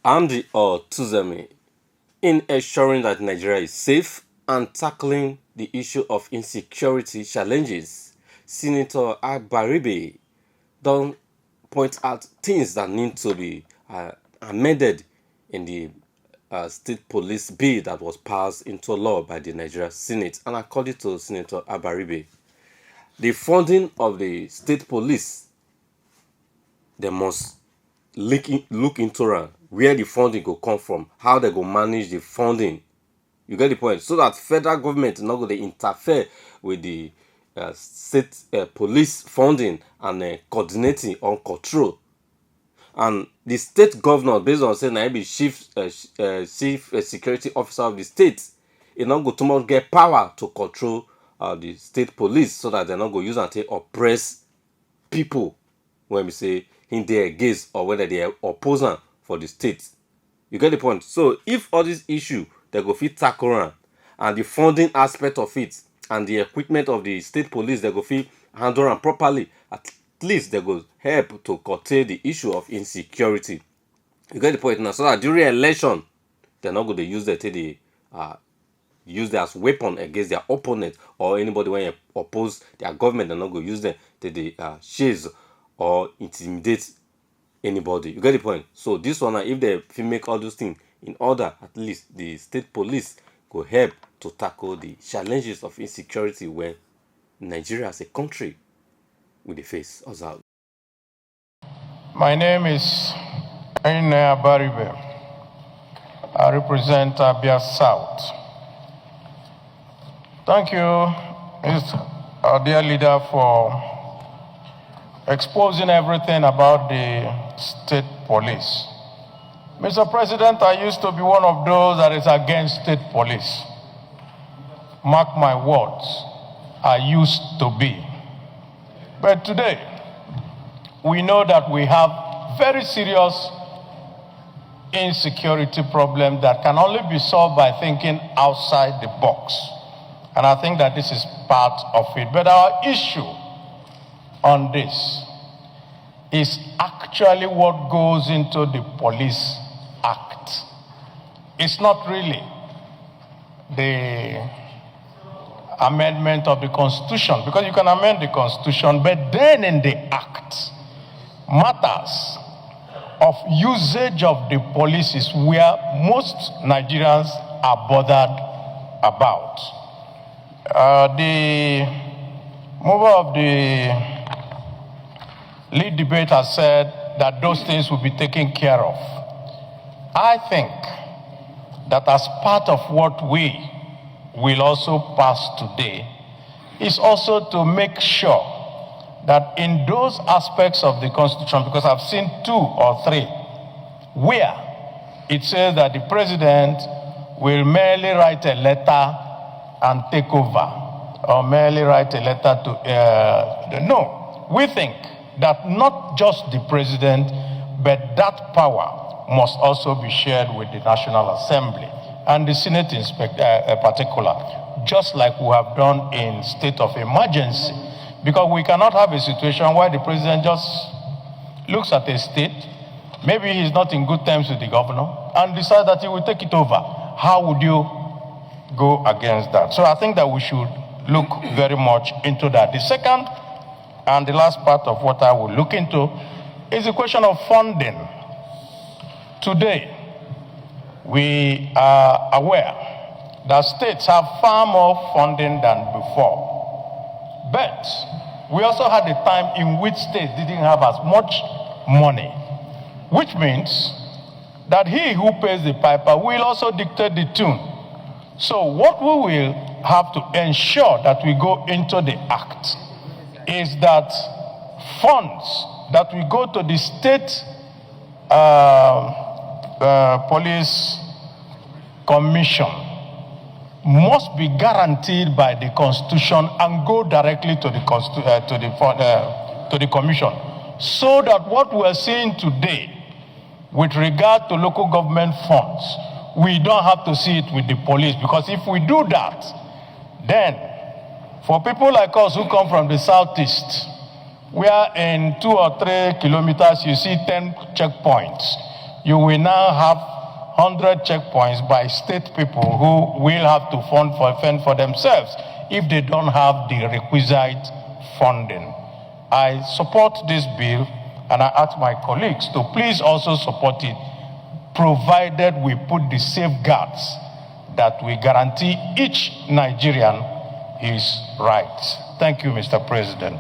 Amdi or Tuzemi in ensuring that Nigeria is safe and tackling the issue of insecurity challenges. Senator Abaribe don't point out things that need to be amended in the state police bill that was passed into law by the Nigeria Senate. And according to Senator Abaribe, the funding of the state police, they must look into where the funding go come from, how they go manage the funding. You get the point? So that federal government not going to interfere with the state police funding and coordinating on control. And the state governor, based on saying I be chief security officer of the state, it not go too much get power to control the state police, so that they're not go use and take oppress people when we say in their against or whether they are opposing for the state. You get the point? So if all these issue they go fit tackle around, and the funding aspect of it and the equipment of the state police they go fit handle them properly, at least they go help to curtail the issue of insecurity. You get the point now? So that during election they're not going to use that use that as weapon against their opponent or anybody when you oppose their government. They're not going to use them to chase or intimidate anybody. You get the point? So this one, if they make all those things in order, at least the state police go help to tackle the challenges of insecurity when Nigeria as a country will face us out. My name is Abaribe. I represent Abia South. Thank you, our dear leader, for exposing everything about the state police. Mr. President, I used to be one of those that is against state police. Mark my words, I used to be. But today, we know that we have very serious insecurity problem that can only be solved by thinking outside the box. And I think that this is part of it. But our issue on this is actually what goes into the Police Act. It's not really the amendment of the Constitution, because you can amend the Constitution, but then in the Act, matters of usage of the police is where most Nigerians are bothered about. The mover of the lead debate has said that those things will be taken care of. I think that as part of what we will also pass today is also to make sure that in those aspects of the Constitution, because I've seen 2 or 3, where it says that the president will merely write a letter and take over, or merely write a letter to, no, we think that not just the president, but that power must also be shared with the National Assembly and the Senate in particular, just like we have done in state of emergency. Because we cannot have a situation where the president just looks at a state, maybe he's not in good terms with the governor, and decides that he will take it over. How would you go against that? So I think that we should look very much into that. The second and the last part of what I will look into is the question of funding. Today, we are aware that states have far more funding than before. But we also had a time in which states didn't have as much money, which means that he who pays the piper will also dictate the tune. So what we will have to ensure that we go into the act is that funds that we go to the state police commission must be guaranteed by the Constitution and go directly to the commission, so that what we are seeing today with regard to local government funds, we don't have to see it with the police. Because if we do that, then for people like us who come from the southeast, where in 2 or 3 kilometers you see 10 checkpoints, you will now have 100 checkpoints by state people who will have to fend for themselves if they don't have the requisite funding. I support this bill, and I ask my colleagues to please also support it, provided we put the safeguards that we guarantee each Nigerian his rights. Thank you, Mr. President.